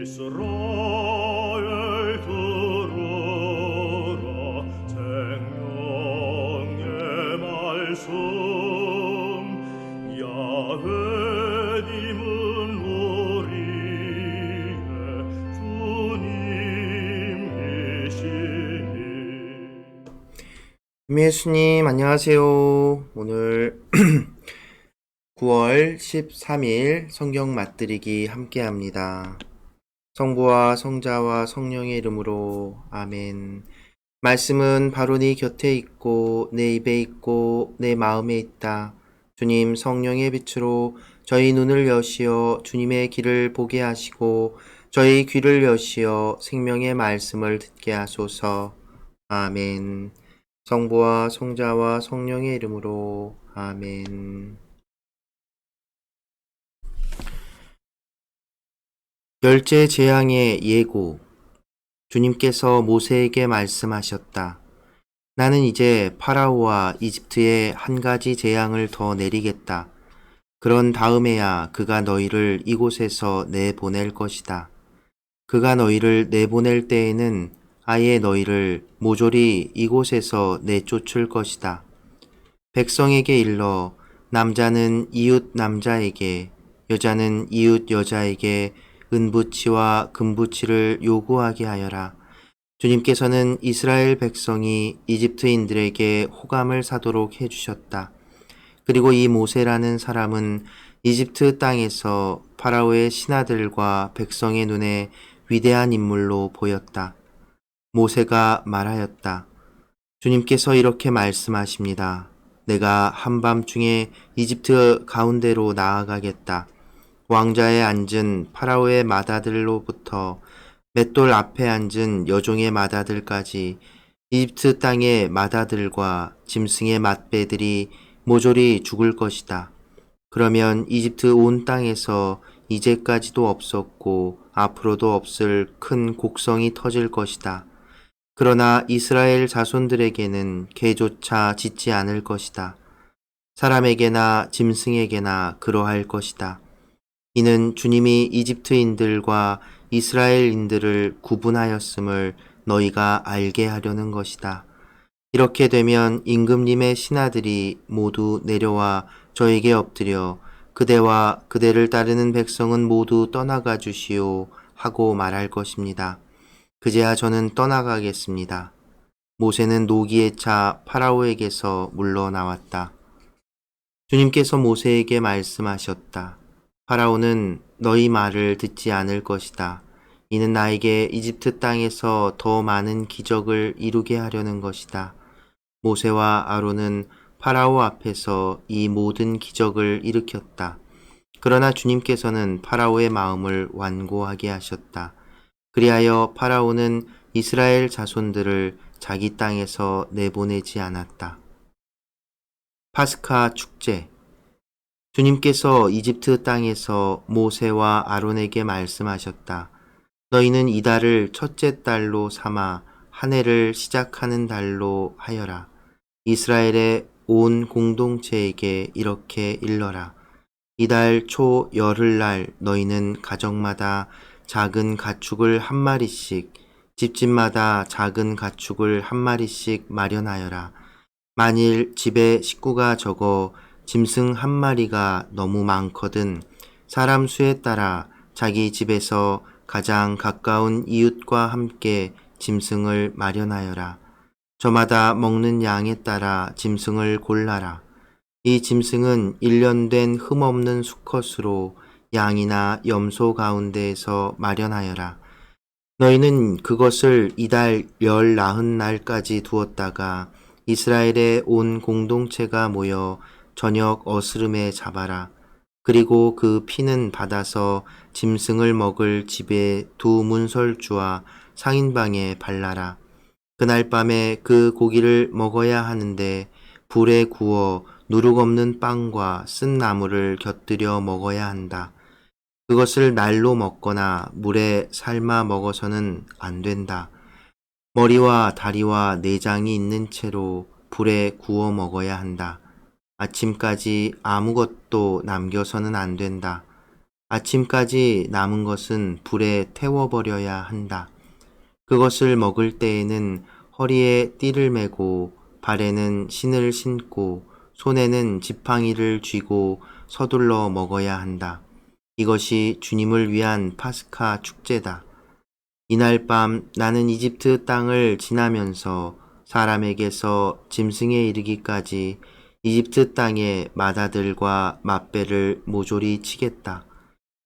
이스라엘 들으라 생명의 말씀 야훼님은 우리의 주님이시니. 예수님 안녕하세요. 오늘 9월 13일 성경 맛들이기 함께합니다. 성부와 성자와 성령의 이름으로 아멘. 말씀은 바로 네 곁에 있고 내 입에 있고 내 마음에 있다. 주님 성령의 빛으로 저희 눈을 여시어 주님의 길을 보게 하시고 저희 귀를 여시어 생명의 말씀을 듣게 하소서. 아멘. 성부와 성자와 성령의 이름으로 아멘. 열째 재앙의 예고. 주님께서 모세에게 말씀하셨다. 나는 이제 파라오와 이집트에 한 가지 재앙을 더 내리겠다. 그런 다음에야 그가 너희를 이곳에서 내보낼 것이다. 그가 너희를 내보낼 때에는 아예 너희를 모조리 이곳에서 내쫓을 것이다. 백성에게 일러 남자는 이웃 남자에게, 여자는 이웃 여자에게 은부치와 금부치를 요구하게 하여라. 주님께서는 이스라엘 백성이 이집트인들에게 호감을 사도록 해주셨다. 그리고 이 모세라는 사람은 이집트 땅에서 파라오의 신하들과 백성의 눈에 위대한 인물로 보였다. 모세가 말하였다. 주님께서 이렇게 말씀하십니다. 내가 한밤중에 이집트 가운데로 나아가겠다. 왕좌에 앉은 파라오의 맏아들로부터 맷돌 앞에 앉은 여종의 맏아들까지 이집트 땅의 맏아들과 짐승의 맏배들이 모조리 죽을 것이다. 그러면 이집트 온 땅에서 이제까지도 없었고 앞으로도 없을 큰 곡성이 터질 것이다. 그러나 이스라엘 자손들에게는 개조차 짓지 않을 것이다. 사람에게나 짐승에게나 그러할 것이다. 이는 주님이 이집트인들과 이스라엘인들을 구분하였음을 너희가 알게 하려는 것이다. 이렇게 되면 임금님의 신하들이 모두 내려와 저에게 엎드려 그대와 그대를 따르는 백성은 모두 떠나가 주시오 하고 말할 것입니다. 그제야 저는 떠나가겠습니다. 모세는 노기에 차 파라오에게서 물러나왔다. 주님께서 모세에게 말씀하셨다. 파라오는 너희 말을 듣지 않을 것이다. 이는 나에게 이집트 땅에서 더 많은 기적을 이루게 하려는 것이다. 모세와 아론은 파라오 앞에서 이 모든 기적을 일으켰다. 그러나 주님께서는 파라오의 마음을 완고하게 하셨다. 그리하여 파라오는 이스라엘 자손들을 자기 땅에서 내보내지 않았다. 파스카 축제. 주님께서 이집트 땅에서 모세와 아론에게 말씀하셨다. 너희는 이달을 첫째 달로 삼아 한 해를 시작하는 달로 하여라. 이스라엘의 온 공동체에게 이렇게 일러라. 이달 초 열흘날 너희는 가정마다 작은 가축을 한 마리씩, 집집마다 작은 가축을 한 마리씩 마련하여라. 만일 집에 식구가 적어 짐승 한 마리가 너무 많거든 사람 수에 따라 자기 집에서 가장 가까운 이웃과 함께 짐승을 마련하여라. 저마다 먹는 양에 따라 짐승을 골라라. 이 짐승은 1년 된 흠없는 수컷으로 양이나 염소 가운데에서 마련하여라. 너희는 그것을 이달 열 나흔 날까지 두었다가 이스라엘의 온 공동체가 모여 저녁 어스름에 잡아라. 그리고 그 피는 받아서 짐승을 먹을 집의 두 문설주와 상인방에 발라라. 그날 밤에 그 고기를 먹어야 하는데 불에 구워 누룩 없는 빵과 쓴 나물을 곁들여 먹어야 한다. 그것을 날로 먹거나 물에 삶아 먹어서는 안 된다. 머리와 다리와 내장이 있는 채로 불에 구워 먹어야 한다. 아침까지 아무것도 남겨서는 안 된다. 아침까지 남은 것은 불에 태워버려야 한다. 그것을 먹을 때에는 허리에 띠를 매고 발에는 신을 신고 손에는 지팡이를 쥐고 서둘러 먹어야 한다. 이것이 주님을 위한 파스카 축제다. 이날 밤 나는 이집트 땅을 지나면서 사람에게서 짐승에 이르기까지 이집트 땅의 마다들과 맛배를 모조리 치겠다.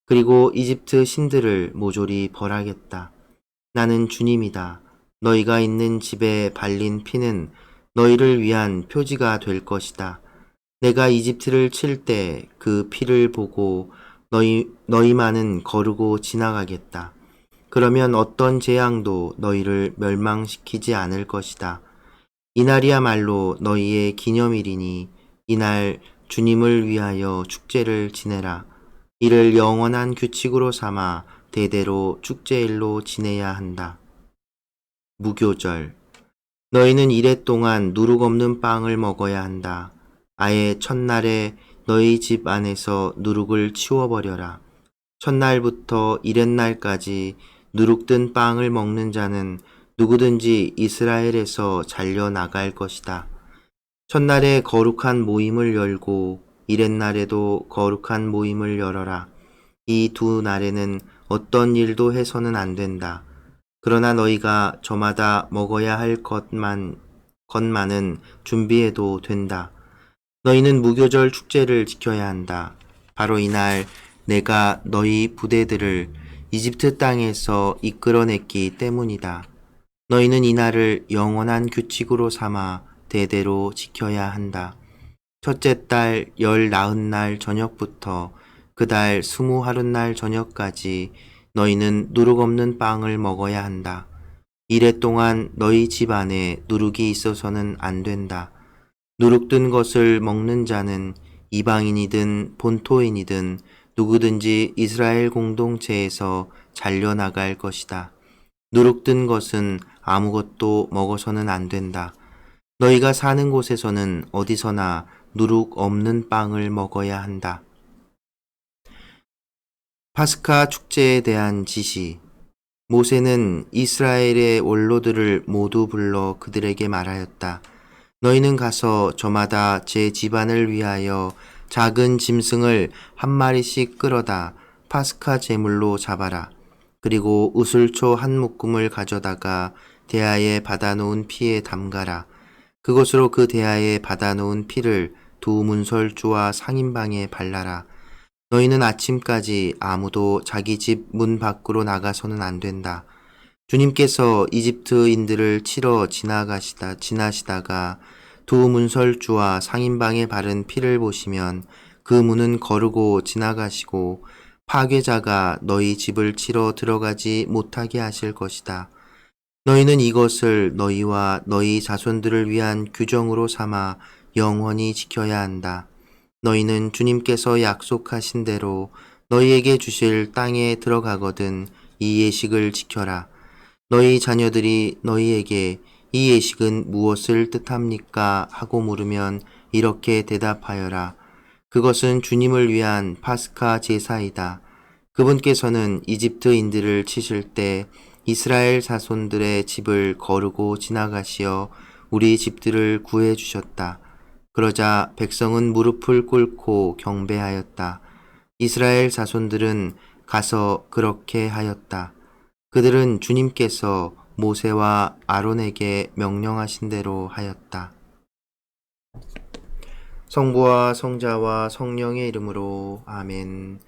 그리고 이집트 신들을 모조리 벌하겠다. 나는 주님이다. 너희가 있는 집에 발린 피는 너희를 위한 표지가 될 것이다. 내가 이집트를 칠 때 그 피를 보고 너희만은 거르고 지나가겠다. 그러면 어떤 재앙도 너희를 멸망시키지 않을 것이다. 이날이야말로 너희의 기념일이니 이날 주님을 위하여 축제를 지내라. 이를 영원한 규칙으로 삼아 대대로 축제일로 지내야 한다. 무교절. 너희는 이래 동안 누룩 없는 빵을 먹어야 한다. 아예 첫날에 너희 집 안에서 누룩을 치워버려라. 첫날부터 이렛날까지 누룩든 빵을 먹는 자는 누구든지 이스라엘에서 잘려나갈 것이다. 첫날에 거룩한 모임을 열고 이렛날에도 거룩한 모임을 열어라. 이 두 날에는 어떤 일도 해서는 안 된다. 그러나 너희가 저마다 먹어야 할 것만은 준비해도 된다. 너희는 무교절 축제를 지켜야 한다. 바로 이날 내가 너희 부대들을 이집트 땅에서 이끌어냈기 때문이다. 너희는 이날을 영원한 규칙으로 삼아 대대로 지켜야 한다. 첫째 달 19날 저녁부터 그 달 20하룻날 저녁까지 너희는 누룩 없는 빵을 먹어야 한다. 이래 동안 너희 집 안에 누룩이 있어서는 안 된다. 누룩 든 것을 먹는 자는 이방인이든 본토인이든 누구든지 이스라엘 공동체에서 잘려나갈 것이다. 누룩 든 것은 아무것도 먹어서는 안 된다. 너희가 사는 곳에서는 어디서나 누룩 없는 빵을 먹어야 한다. 파스카 축제에 대한 지시. 모세는 이스라엘의 원로들을 모두 불러 그들에게 말하였다. 너희는 가서 저마다 제 집안을 위하여 작은 짐승을 한 마리씩 끌어다 파스카 제물로 잡아라. 그리고 우슬초 한 묶음을 가져다가 대야에 받아놓은 피에 담가라. 그것으로 그 대야에 받아놓은 피를 두 문설주와 상인방에 발라라. 너희는 아침까지 아무도 자기 집 문 밖으로 나가서는 안 된다. 주님께서 이집트인들을 치러 지나시다가 두 문설주와 상인방에 바른 피를 보시면 그 문은 거르고 지나가시고 파괴자가 너희 집을 치러 들어가지 못하게 하실 것이다. 너희는 이것을 너희와 너희 자손들을 위한 규정으로 삼아 영원히 지켜야 한다. 너희는 주님께서 약속하신 대로 너희에게 주실 땅에 들어가거든 이 예식을 지켜라. 너희 자녀들이 너희에게 이 예식은 무엇을 뜻합니까? 하고 물으면 이렇게 대답하여라. 그것은 주님을 위한 파스카 제사이다. 그분께서는 이집트인들을 치실 때 이스라엘 자손들의 집을 거르고 지나가시어 우리 집들을 구해 주셨다. 그러자 백성은 무릎을 꿇고 경배하였다. 이스라엘 자손들은 가서 그렇게 하였다. 그들은 주님께서 모세와 아론에게 명령하신 대로 하였다. 성부와 성자와 성령의 이름으로 아멘.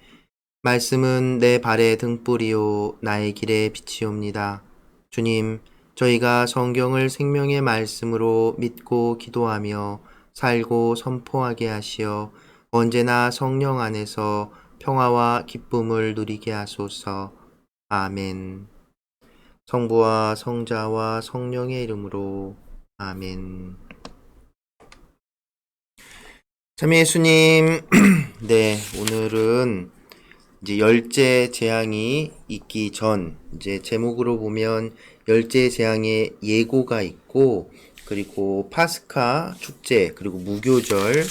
말씀은 내 발의 등불이요 나의 길의 빛이옵니다. 주님, 저희가 성경을 생명의 말씀으로 믿고 기도하며 살고 선포하게 하시어 언제나 성령 안에서 평화와 기쁨을 누리게 하소서. 아멘. 성부와 성자와 성령의 이름으로 아멘. 참 예수님, 네, 오늘은 이제 열째 재앙이 있기 전, 이제 제목으로 보면 열째 재앙의 예고가 있고, 그리고 파스카 축제, 그리고 무교절에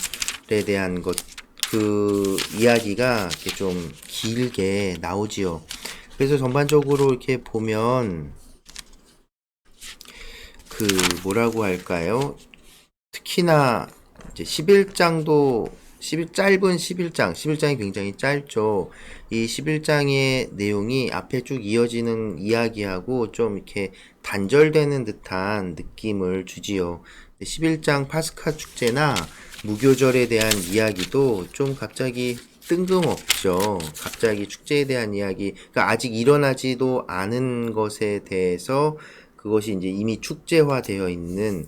대한 것, 그 이야기가 이렇게 좀 길게 나오지요. 그래서 전반적으로 이렇게 보면 그 뭐라고 할까요? 특히나 이제 11장도 짧은 11장이 굉장히 짧죠. 이 11장의 내용이 앞에 쭉 이어지는 이야기하고 좀 이렇게 단절되는 듯한 느낌을 주지요. 11장 파스카 축제나 무교절에 대한 이야기도 좀 갑자기 뜬금없죠. 갑자기 축제에 대한 이야기, 그러니까 아직 일어나지도 않은 것에 대해서 그것이 이제 이미 축제화되어 있는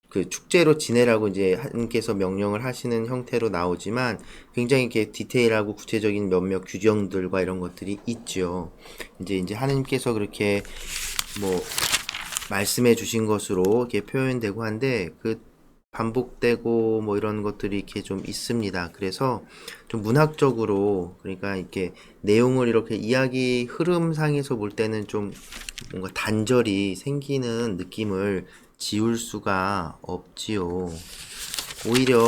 그 축제로 지내라고 이제 하나님께서 명령을 하시는 형태로 나오지만 굉장히 이렇게 디테일하고 구체적인 몇몇 규정들과 이런 것들이 있죠. 이제 하나님께서 그렇게 뭐 말씀해 주신 것으로 이렇게 표현되고 한데 그 반복되고 뭐 이런 것들이 이렇게 좀 있습니다. 그래서 좀 문학적으로 그러니까 이렇게 내용을 이렇게 이야기 흐름상에서 볼 때는 좀 뭔가 단절이 생기는 느낌을 지울 수가 없지요. 오히려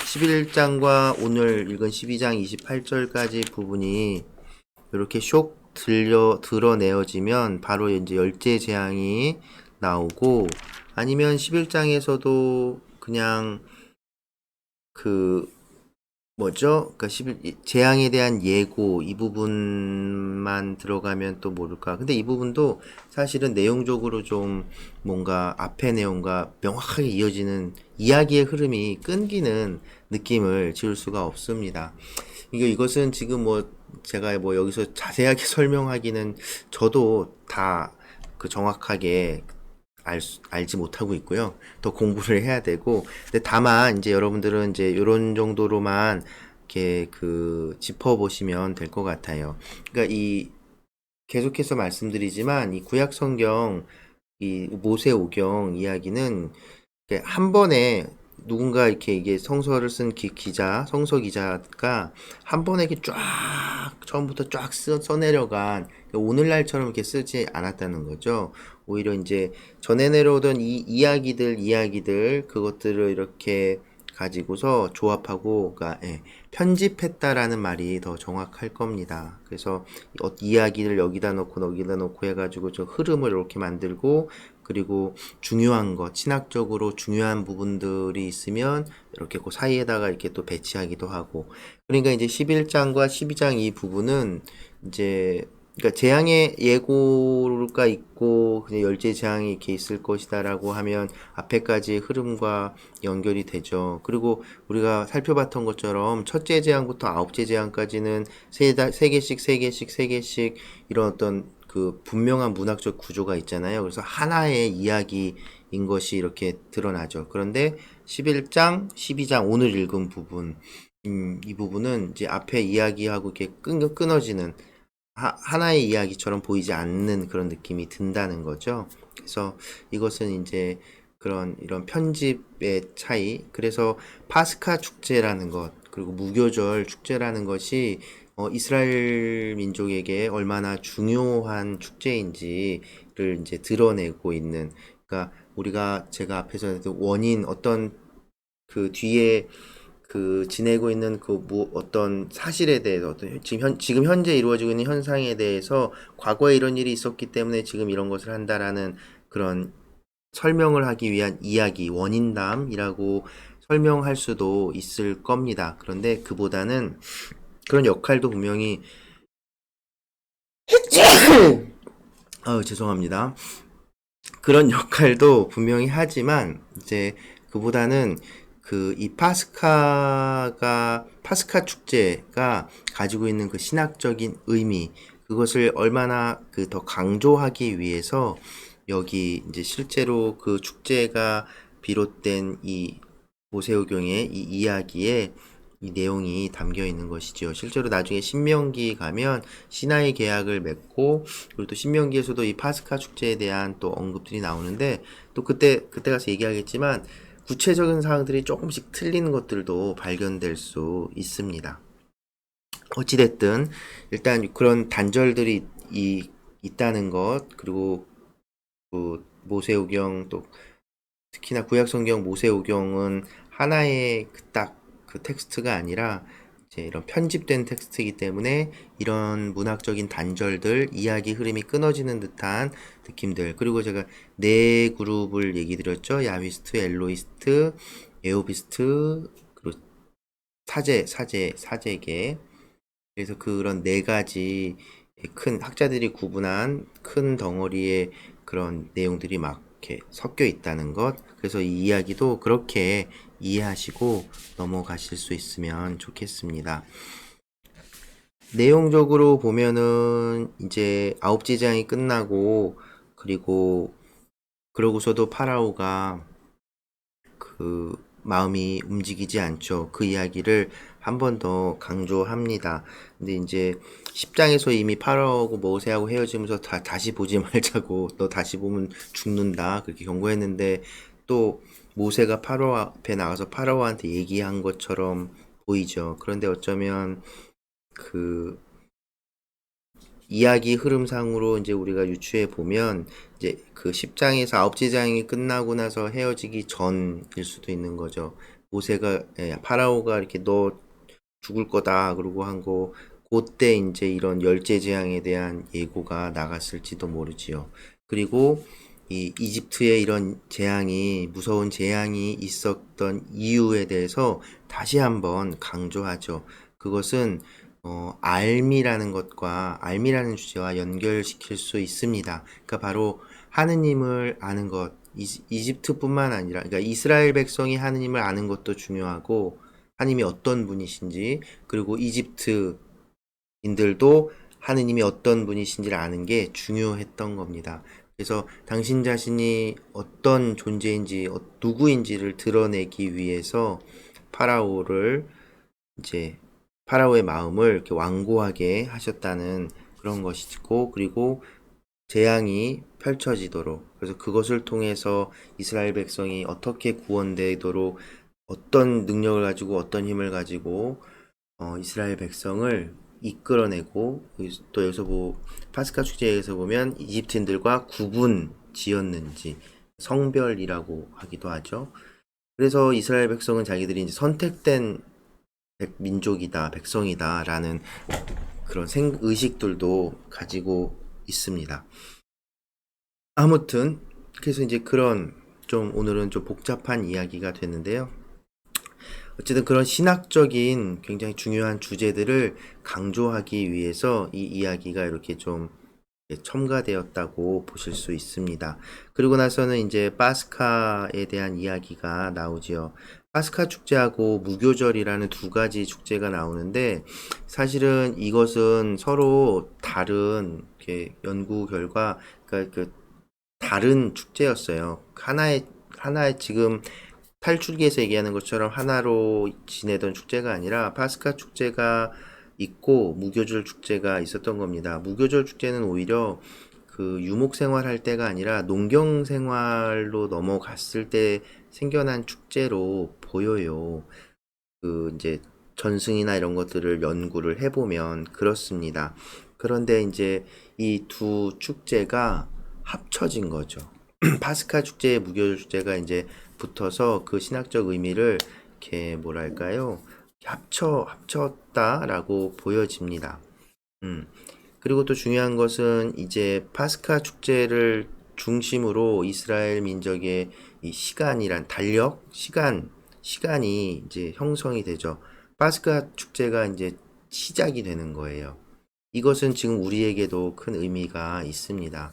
11장과 오늘 읽은 12장 28절까지 부분이 이렇게 드러내어지면 바로 이제 열째 재앙이 나오고 아니면 11장에서도 그냥 그 뭐죠? 그러니까 재앙에 대한 예고 이 부분만 들어가면 또 모를까. 근데 이 부분도 사실은 내용적으로 좀 뭔가 앞의 내용과 명확하게 이어지는 이야기의 흐름이 끊기는 느낌을 지울 수가 없습니다. 이것은 지금 뭐 제가 뭐 여기서 자세하게 설명하기는 저도 다 그 정확하게 알지 못하고 있고요. 더 공부를 해야 되고, 근데 다만 이제 여러분들은 이제 이런 정도로만 이렇게 그 짚어보시면 될 것 같아요. 그러니까 이 계속해서 말씀드리지만 이 구약 성경 이 모세오경 이야기는 한 번에 누군가 이렇게 이게 성서를 쓴 성서 기자가 한 번에 이렇게 쫙 처음부터 쫙 써내려간 오늘날처럼 이렇게 쓰지 않았다는 거죠. 오히려 이제 전해 내려오던 이 이야기들 그것들을 이렇게 가지고서 조합하고 그러니까 편집했다라는 말이 더 정확할 겁니다. 그래서 이야기를 여기다 놓고 해가지고 저 흐름을 이렇게 만들고 그리고 중요한 것, 신학적으로 중요한 부분들이 있으면 이렇게 그 사이에다가 이렇게 또 배치하기도 하고. 그러니까 이제 11장과 12장 이 부분은 이제 그러니까 재앙의 예고가 있고 그냥 열째 재앙이 이렇게 있을 것이다라고 하면 앞에까지 흐름과 연결이 되죠. 그리고 우리가 살펴봤던 것처럼 첫째 재앙부터 아홉째 재앙까지는 세 개씩 이런 어떤 그 분명한 문학적 구조가 있잖아요. 그래서 하나의 이야기인 것이 이렇게 드러나죠. 그런데 11장, 12장 오늘 읽은 부분, 이 부분은 이제 앞에 이야기하고 이렇게 끊어지는 하나의 이야기처럼 보이지 않는 그런 느낌이 든다는 거죠. 그래서 이것은 이제 이런 편집의 차이. 그래서 파스카 축제라는 것, 그리고 무교절 축제라는 것이 이스라엘 민족에게 얼마나 중요한 축제인지를 이제 드러내고 있는, 그러니까 제가 앞에서 했던 원인, 어떤 그 뒤에 그 지내고 있는 어떤 사실에 대해서 지금 현재 이루어지고 있는 현상에 대해서 과거에 이런 일이 있었기 때문에 지금 이런 것을 한다라는 그런 설명을 하기 위한 이야기, 원인담이라고 설명할 수도 있을 겁니다. 그런데 그보다는 그런 역할도 분명히 죄송합니다. 그런 역할도 분명히 하지만 이제 그보다는 이 파스카 축제가 가지고 있는 그 신학적인 의미, 그것을 얼마나 더 강조하기 위해서 여기 이제 실제로 그 축제가 비롯된 이 모세오경의 이 이야기에 이 내용이 담겨 있는 것이지요. 실제로 나중에 신명기 가면 시나이 계약을 맺고 그리고 또 신명기에서도 이 파스카 축제에 대한 또 언급들이 나오는데 또 그때 가서 얘기하겠지만 구체적인 사항들이 조금씩 틀리는 것들도 발견될 수 있습니다. 어찌됐든 일단 그런 단절들이 있다는 것, 그리고 그 모세오경 또 특히나 구약성경 모세오경은 하나의 그 텍스트가 아니라 이제 이런 편집된 텍스트이기 때문에 이런 문학적인 단절들, 이야기 흐름이 끊어지는 듯한 느낌들. 그리고 제가 네 그룹을 얘기 드렸죠. 야휘스트, 엘로이스트, 에오비스트, 그리고 사제계. 그래서 그런 네 가지 큰 학자들이 구분한 큰 덩어리의 그런 내용들이 막 이렇게 섞여 있다는 것. 그래서 이 이야기도 그렇게 이해하시고 넘어가실 수 있으면 좋겠습니다. 내용적으로 보면은 이제 아홉 제장이 끝나고 그리고 그러고서도 파라오가 그 마음이 움직이지 않죠. 그 이야기를 한 번 더 강조합니다. 근데 이제 10장에서 이미 파라오하고 모세하고 헤어지면서 다시 보지 말자고, 너 다시 보면 죽는다, 그렇게 경고했는데 또 모세가 파라오 앞에 나가서 파라오한테 얘기한 것처럼 보이죠. 그런데 어쩌면 그 이야기 흐름상으로 이제 우리가 유추해 보면 이제 그 10장에서 9제장이 끝나고 나서 헤어지기 전일 수도 있는 거죠. 모세가 파라오가 이렇게 너 죽을 거다 그러고 한 거 그때 이제 이런 열째 재앙에 대한 예고가 나갔을지도 모르지요. 그리고 이 이집트에 이런 재앙이 무서운 재앙이 있었던 이유에 대해서 다시 한번 강조하죠. 그것은 알미라는 것과 알미라는 주제와 연결시킬 수 있습니다. 그러니까 바로 하느님을 아는 것, 이집트뿐만 아니라, 그러니까 이스라엘 백성이 하느님을 아는 것도 중요하고, 하느님이 어떤 분이신지, 그리고 이집트인들도 하느님이 어떤 분이신지를 아는 게 중요했던 겁니다. 그래서 당신 자신이 어떤 존재인지, 누구인지를 드러내기 위해서 파라오를 이제 파라오의 마음을 이렇게 완고하게 하셨다는 그런 것이고, 그리고 재앙이 펼쳐지도록, 그래서 그것을 통해서 이스라엘 백성이 어떻게 구원되도록 어떤 능력을 가지고 어떤 힘을 가지고 이스라엘 백성을 이끌어내고, 또 여기서 파스카 축제에서 보면 이집트인들과 구분 지었는지 성별이라고 하기도 하죠. 그래서 이스라엘 백성은 자기들이 이제 선택된 민족이다, 백성이다 라는 그런 의식들도 가지고 있습니다. 아무튼 그래서 이제 그런 좀 오늘은 좀 복잡한 이야기가 됐는데요. 어쨌든 그런 신학적인 굉장히 중요한 주제들을 강조하기 위해서 이 이야기가 이렇게 좀 첨가되었다고 보실 수 있습니다. 그리고 나서는 이제 파스카에 대한 이야기가 나오지요. 파스카 축제하고 무교절이라는 두 가지 축제가 나오는데, 사실은 이것은 서로 다른 연구 결과, 그러니까 그 다른 축제였어요. 하나의 지금 탈출기에서 얘기하는 것처럼 하나로 지내던 축제가 아니라 파스카 축제가 있고 무교절 축제가 있었던 겁니다. 무교절 축제는 오히려 그 유목 생활할 때가 아니라 농경 생활로 넘어갔을 때 생겨난 축제로 보여요. 그 이제 전승이나 이런 것들을 연구를 해보면 그렇습니다. 그런데 이제 이 두 축제가 합쳐진 거죠. 파스카 축제의 무교절 축제가 이제 붙어서 그 신학적 의미를 이렇게 뭐랄까요? 합쳤다라고 보여집니다. 그리고 또 중요한 것은 이제 파스카 축제를 중심으로 이스라엘 민족의 이 시간이란 달력, 시간이 이제 형성이 되죠. 파스카 축제가 이제 시작이 되는 거예요. 이것은 지금 우리에게도 큰 의미가 있습니다.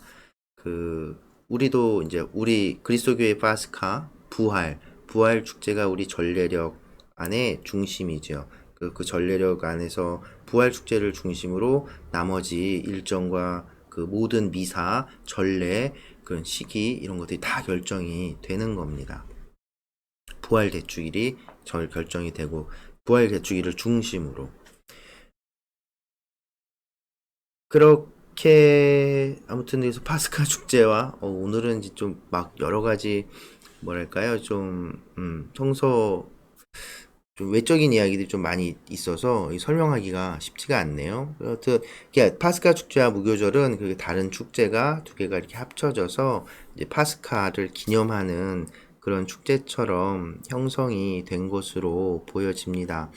우리도 이제 우리 그리스도교의 파스카, 부활 축제가 우리 전례력 안에 중심이죠. 그 전례력 안에서 부활 축제를 중심으로 나머지 일정과 그 모든 미사, 전례, 그런 시기 이런 것들이 다 결정이 되는 겁니다. 부활 대축일이 결정이 되고 부활 대축일을 중심으로 그렇게 아무튼 그래서 파스카 축제와 오늘은 이제 좀 막 여러 가지 뭐랄까요 성서 좀 외적인 이야기들이 좀 많이 있어서 설명하기가 쉽지가 않네요. 여튼 파스카 축제와 무교절은 그 다른 축제가 두 개가 이렇게 합쳐져서 이제 파스카를 기념하는 그런 축제처럼 형성이 된 것으로 보여집니다.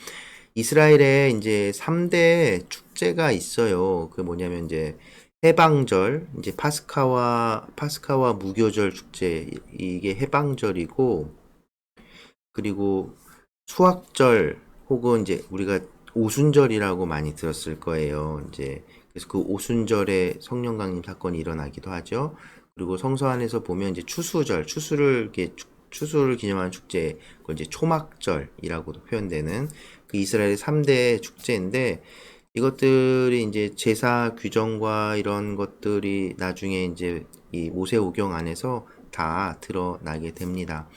이스라엘에 이제 3대 축제가 있어요. 그 뭐냐면 이제 해방절, 이제 파스카와 무교절 축제, 이게 해방절이고, 그리고 수학절 혹은 이제 우리가 오순절이라고 많이 들었을 거예요. 이제 그래서 그 오순절에 성령 강림 사건이 일어나기도 하죠. 그리고 성서 안에서 보면 이제 추수를 기념하는 축제, 그걸 이제 초막절이라고도 표현되는 그 이스라엘의 3대 축제인데, 이것들이 이제 제사 규정과 이런 것들이 나중에 이제 이 모세오경 안에서 다 드러나게 됩니다.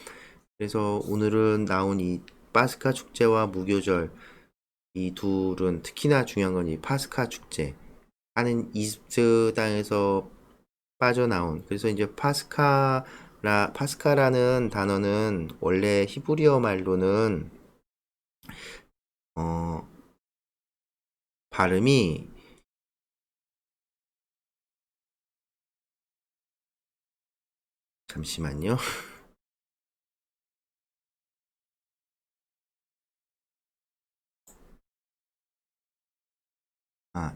그래서 오늘은 나온 이 파스카 축제와 무교절, 이 둘은 특히나 중요한 건 이 파스카 축제 하는 이집트 땅에서 빠져나온, 그래서 이제 파스카라는 단어는 원래 히브리어 말로는 어 발음이 잠시만요.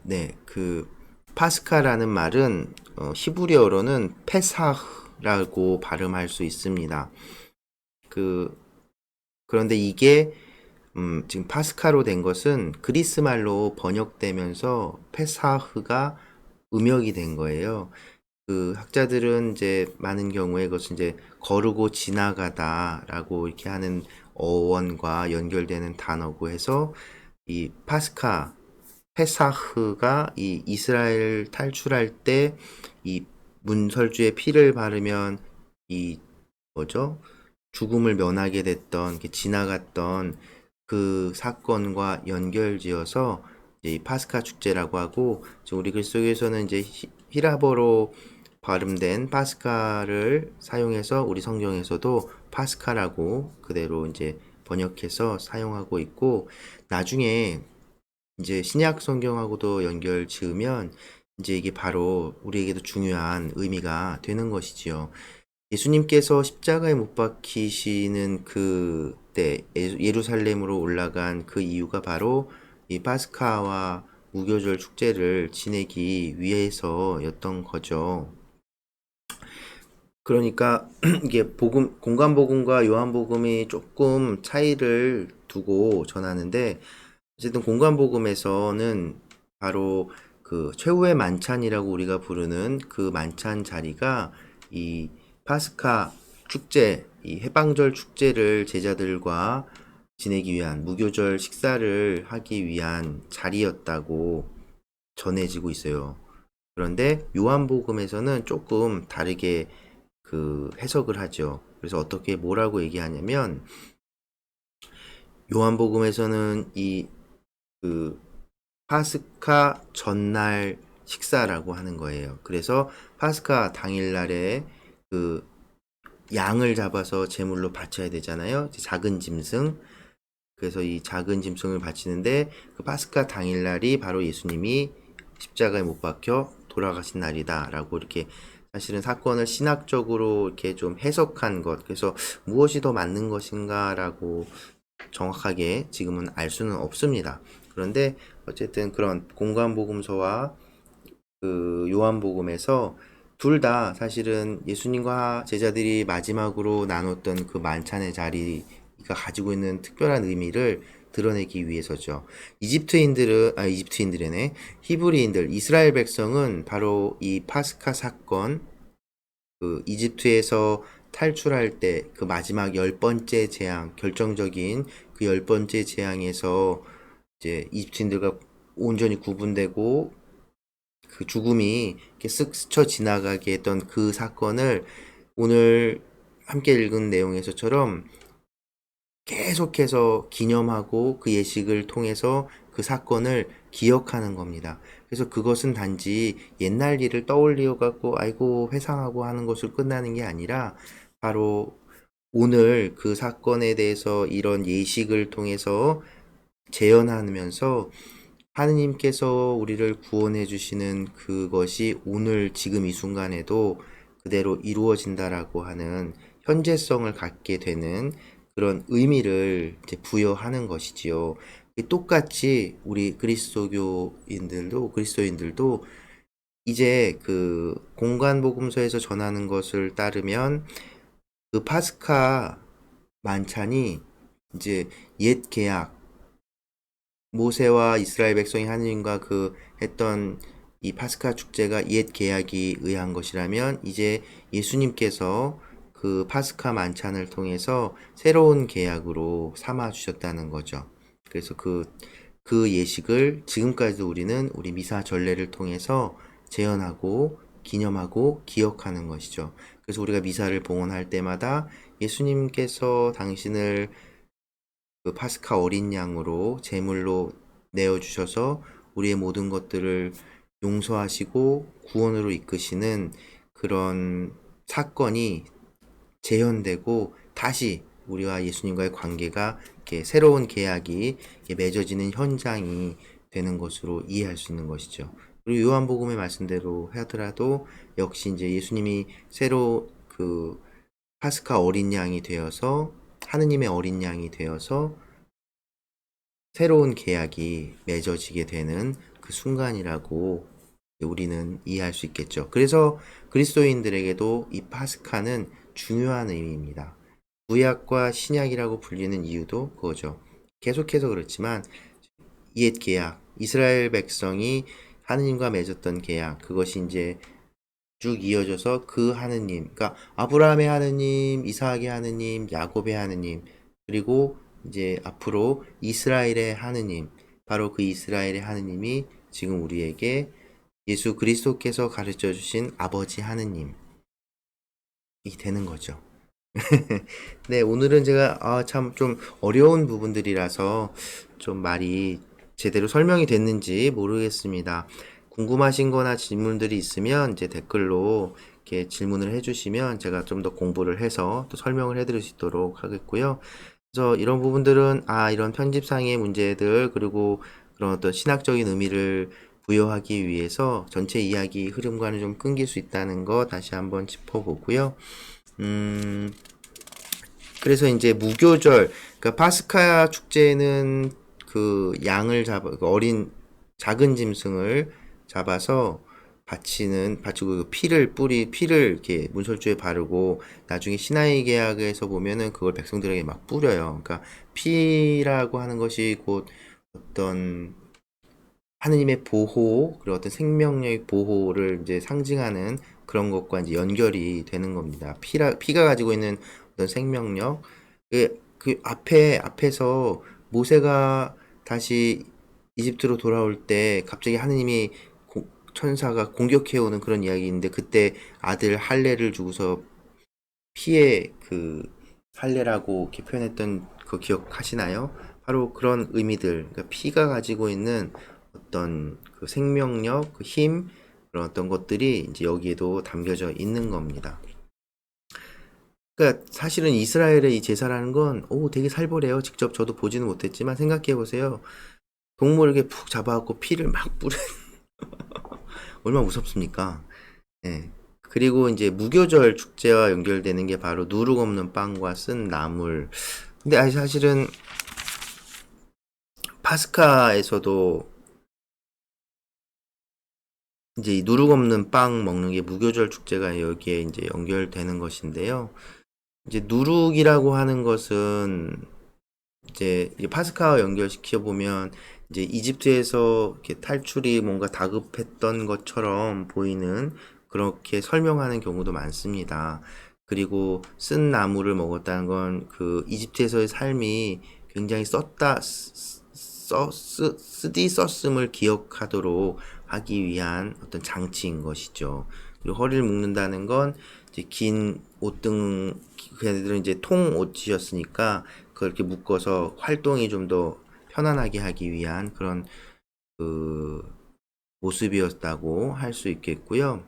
네. 그 파스카라는 말은 히브리어로는 페사흐라고 발음할 수 있습니다. 그런데 이게 지금 파스카로 된 것은 그리스 말로 번역되면서 페사흐가 음역이 된 거예요. 그 학자들은 이제 많은 경우에 그것은 이제 거르고 지나가다라고 이렇게 하는 어원과 연결되는 단어고 해서 이 페사흐가 이 이스라엘 탈출할 때 이 문설주의 피를 바르면 이 뭐죠? 죽음을 면하게 됐던, 이렇게 지나갔던 그 사건과 연결지어서 이제 이 파스카 축제라고 하고, 지금 우리 글 속에서는 이제 히라버로 발음된 파스카를 사용해서 우리 성경에서도 파스카라고 그대로 이제 번역해서 사용하고 있고, 나중에 이제 신약 성경하고도 연결 지으면 이제 이게 바로 우리에게도 중요한 의미가 되는 것이지요. 예수님께서 십자가에 못 박히시는 그때 예루살렘으로 올라간 그 이유가 바로 이 파스카와 무교절 축제를 지내기 위해서였던 거죠. 그러니까 이게 공관복음과 요한복음이 조금 차이를 두고 전하는데, 어쨌든 공관복음에서는 바로 그 최후의 만찬이라고 우리가 부르는 그 만찬 자리가 이 파스카 축제, 이 해방절 축제를 제자들과 지내기 위한 무교절 식사를 하기 위한 자리였다고 전해지고 있어요. 그런데 요한복음에서는 조금 다르게 그 해석을 하죠. 그래서 어떻게 뭐라고 얘기하냐면, 요한복음에서는 이 그 파스카 전날 식사라고 하는 거예요. 그래서 파스카 당일날에 그 양을 잡아서 제물로 바쳐야 되잖아요. 작은 짐승. 그래서 이 작은 짐승을 바치는데, 그 파스카 당일날이 바로 예수님이 십자가에 못 박혀 돌아가신 날이다라고 이렇게 사실은 사건을 신학적으로 이렇게 좀 해석한 것. 그래서 무엇이 더 맞는 것인가라고 정확하게 지금은 알 수는 없습니다. 그런데 어쨌든 그런 공관복음서와 그 요한복음에서 둘 다 사실은 예수님과 제자들이 마지막으로 나눴던 그 만찬의 자리가 가지고 있는 특별한 의미를 드러내기 위해서죠. 이집트인들이네. 히브리인들, 이스라엘 백성은 바로 이 파스카 사건, 그 이집트에서 탈출할 때 그 마지막 10번째 재앙, 결정적인 그 10번째 재앙에서 이제 이집트인들과 온전히 구분되고 그 죽음이 이렇게 쓱 스쳐 지나가게 했던 그 사건을 오늘 함께 읽은 내용에서처럼 계속해서 기념하고 그 예식을 통해서 그 사건을 기억하는 겁니다. 그래서 그것은 단지 옛날 일을 떠올려 갖고 아이고 회상하고 하는 것으로 끝나는 게 아니라, 바로 오늘 그 사건에 대해서 이런 예식을 통해서 재현하면서 하느님께서 우리를 구원해 주시는 그것이 오늘 지금 이 순간에도 그대로 이루어진다라고 하는 현재성을 갖게 되는 그런 의미를 이제 부여하는 것이지요. 똑같이 우리 그리스도인들도 이제 그 공관복음서에서 전하는 것을 따르면 그 파스카 만찬이 이제 옛 계약, 모세와 이스라엘 백성이 하느님과 그 했던 이 파스카 축제가 옛 계약이 의한 것이라면 이제 예수님께서 그 파스카 만찬을 통해서 새로운 계약으로 삼아 주셨다는 거죠. 그래서 그 예식을 지금까지도 우리는 우리 미사 전례를 통해서 재현하고 기념하고 기억하는 것이죠. 그래서 우리가 미사를 봉헌할 때마다 예수님께서 당신을 그 파스카 어린 양으로 제물로 내어주셔서 우리의 모든 것들을 용서하시고 구원으로 이끄시는 그런 사건이 재현되고 다시 우리와 예수님과의 관계가 이렇게 새로운 계약이 이렇게 맺어지는 현장이 되는 것으로 이해할 수 있는 것이죠. 그리고 요한복음의 말씀대로 하더라도 역시 이제 예수님이 새로 그 파스카 어린 양이 되어서 하느님의 어린 양이 되어서 새로운 계약이 맺어지게 되는 그 순간이라고 우리는 이해할 수 있겠죠. 그래서 그리스도인들에게도 이 파스카는 중요한 의미입니다. 구약과 신약이라고 불리는 이유도 그거죠. 계속해서 그렇지만 옛 계약, 이스라엘 백성이 하느님과 맺었던 계약, 그것이 이제 쭉 이어져서 그 하느님, 그러니까 아브라함의 하느님, 이삭의 하느님, 야곱의 하느님, 그리고 이제 앞으로 이스라엘의 하느님, 바로 그 이스라엘의 하느님이 지금 우리에게 예수 그리스도께서 가르쳐 주신 아버지 하느님이 되는 거죠. 네, 오늘은 제가 참 좀 어려운 부분들이라서 좀 말이 제대로 설명이 됐는지 모르겠습니다. 궁금하신 거나 질문들이 있으면 이제 댓글로 이렇게 질문을 해주시면 제가 좀 더 공부를 해서 또 설명을 해드릴 수 있도록 하겠고요. 그래서 이런 부분들은 이런 편집상의 문제들 그리고 그런 어떤 신학적인 의미를 부여하기 위해서 전체 이야기 흐름과는 좀 끊길 수 있다는 거 다시 한번 짚어보고요. 그래서 이제 무교절, 그러니까 파스카 축제는 그 양을 그 어린 작은 짐승을 잡아서 바치고 그 피를 이렇게 문설주에 바르고 나중에 시나이 계약에서 보면은 그걸 백성들에게 막 뿌려요. 그러니까 피라고 하는 것이 곧 어떤 하느님의 보호, 그리고 어떤 생명력의 보호를 이제 상징하는 그런 것과 이제 연결이 되는 겁니다. 피가 가지고 있는 어떤 생명력, 앞에서 모세가 다시 이집트로 돌아올 때 갑자기 하느님이 천사가 공격해오는 그런 이야기인데 그때 아들 할례를 주고서 피의 그 할례라고 이렇게 표현했던 그 기억하시나요? 바로 그런 의미들, 그러니까 피가 가지고 있는 어떤 그 생명력, 그 힘, 그런 어떤 것들이 이제 여기에도 담겨져 있는 겁니다. 그러니까 사실은 이스라엘의 이 제사라는 건 되게 살벌해요. 직접 저도 보지는 못했지만 생각해 보세요. 동물을 이렇게 푹 잡아갖고 피를 막 뿌려 얼마나 무섭습니까? 예. 그리고 이제 무교절 축제와 연결되는 게 바로 누룩 없는 빵과 쓴 나물. 근데 사실은 파스카에서도 이제 이 누룩 없는 빵 먹는 게 무교절 축제가 여기에 이제 연결되는 것인데요. 이제 누룩이라고 하는 것은 이제 파스카와 연결시켜 보면 이제 이집트에서 이렇게 탈출이 뭔가 다급했던 것처럼 보이는 그렇게 설명하는 경우도 많습니다. 그리고 쓴 나무를 먹었다는 건 그 이집트에서의 삶이 굉장히 쓰디 썼음을 기억하도록 하기 위한 어떤 장치인 것이죠. 그리고 허리를 묶는다는 건 이제 긴 옷등 걔네들은 이제 통옷이었으니까 그걸 이렇게 묶어서 활동이 좀 더 편안하게 하기 위한 그런 그 모습이었다고 할 수 있겠고요.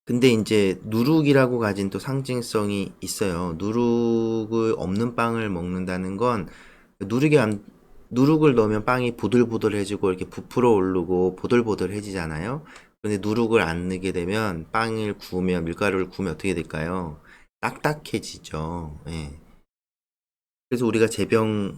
근데 이제 누룩이라고 가진 또 상징성이 있어요. 누룩을 없는 빵을 먹는다는 건 누룩을 넣으면 빵이 보들보들해지고 이렇게 부풀어 오르고 보들보들해지잖아요. 그런데 누룩을 안 넣게 되면 빵을 구우면 밀가루를 구우면 어떻게 될까요? 딱딱해지죠. 예. 그래서 우리가 제병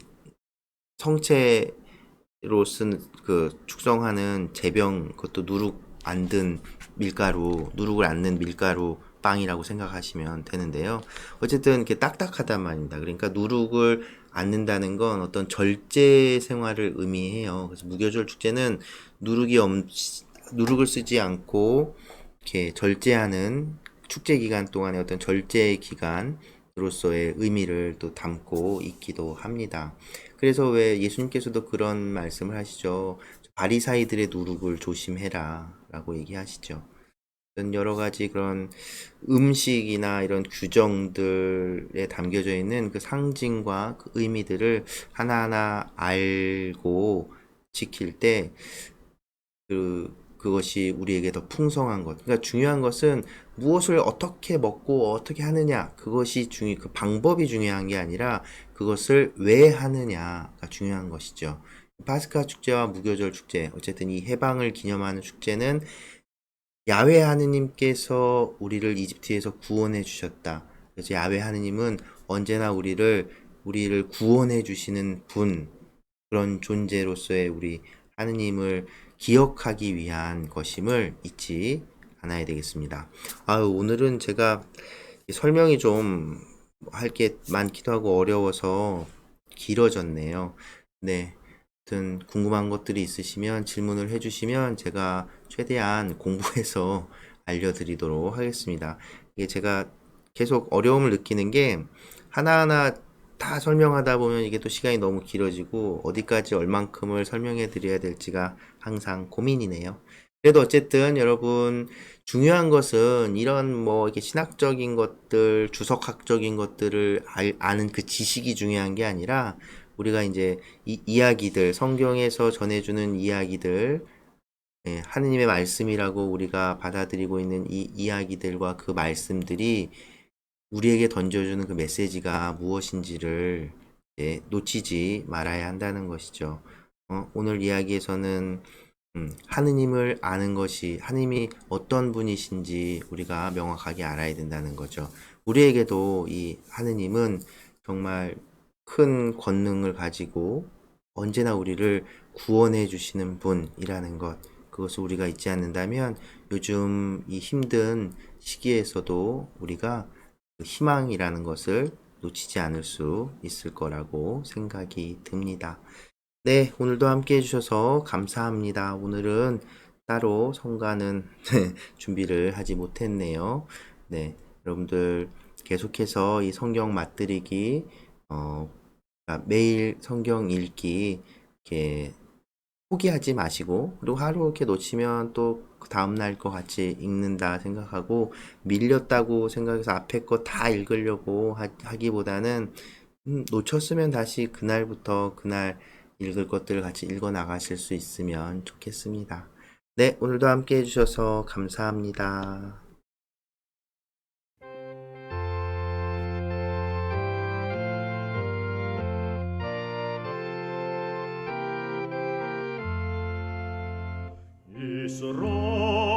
성체로 쓴 그 축성하는 제병 그것도 누룩 안 든 밀가루, 누룩을 안 넣은 밀가루 빵이라고 생각하시면 되는데요. 어쨌든 이렇게 딱딱하단 말입니다. 그러니까 누룩을 안 넣는다는 건 어떤 절제 생활을 의미해요. 그래서 무교절 축제는 누룩을 쓰지 않고 이렇게 절제하는 축제 기간 동안의 어떤 절제 기간으로서의 의미를 또 담고 있기도 합니다. 그래서 왜 예수님께서도 그런 말씀을 하시죠. 바리사이들의 누룩을 조심해라 라고 얘기하시죠. 여러 가지 그런 음식이나 이런 규정들에 담겨져 있는 그 상징과 그 의미들을 하나하나 알고 지킬 때 그것이 우리에게 더 풍성한 것. 그러니까 중요한 것은 무엇을 어떻게 먹고 어떻게 하느냐. 그 방법이 중요한 게 아니라 그것을 왜 하느냐가 중요한 것이죠. 파스카 축제와 무교절 축제, 어쨌든 이 해방을 기념하는 축제는 야훼 하느님께서 우리를 이집트에서 구원해 주셨다. 그래서 야훼 하느님은 언제나 우리를 구원해 주시는 분, 그런 존재로서의 우리 하느님을 기억하기 위한 것임을 잊지 않아야 되겠습니다. 오늘은 제가 설명이 좀 할 게 많기도 하고 어려워서 길어졌네요. 네. 아무튼 궁금한 것들이 있으시면 질문을 해주시면 제가 최대한 공부해서 알려드리도록 하겠습니다. 이게 제가 계속 어려움을 느끼는 게 하나하나 다 설명하다 보면 이게 또 시간이 너무 길어지고 어디까지 얼만큼을 설명해 드려야 될지가 항상 고민이네요. 그래도 어쨌든 여러분 중요한 것은 이런 뭐 이렇게 신학적인 것들, 주석학적인 것들을 아는 그 지식이 중요한 게 아니라 우리가 이제 이 이야기들, 성경에서 전해주는 이야기들, 하느님의 말씀이라고 우리가 받아들이고 있는 이 이야기들과 그 말씀들이 우리에게 던져주는 그 메시지가 무엇인지를 놓치지 말아야 한다는 것이죠. 오늘 이야기에서는 하느님을 아는 것이 하느님이 어떤 분이신지 우리가 명확하게 알아야 된다는 거죠. 우리에게도 이 하느님은 정말 큰 권능을 가지고 언제나 우리를 구원해 주시는 분이라는 것, 그것을 우리가 잊지 않는다면 요즘 이 힘든 시기에서도 우리가 그 희망이라는 것을 놓치지 않을 수 있을 거라고 생각이 듭니다. 네, 오늘도 함께 해주셔서 감사합니다. 오늘은 따로 성가는 준비를 하지 못했네요. 네, 여러분들 계속해서 이 성경 맛들이기, 그러니까 매일 성경 읽기, 이렇게 포기하지 마시고, 그리고 하루 이렇게 놓치면 또 그 다음날 거 같이 읽는다 생각하고, 밀렸다고 생각해서 앞에 거 다 읽으려고 하기보다는, 놓쳤으면 다시 그날부터 그날 읽을 것들을 같이 읽어 나가실 수 있으면 좋겠습니다. 네, 오늘도 함께 해주셔서 감사합니다. Israel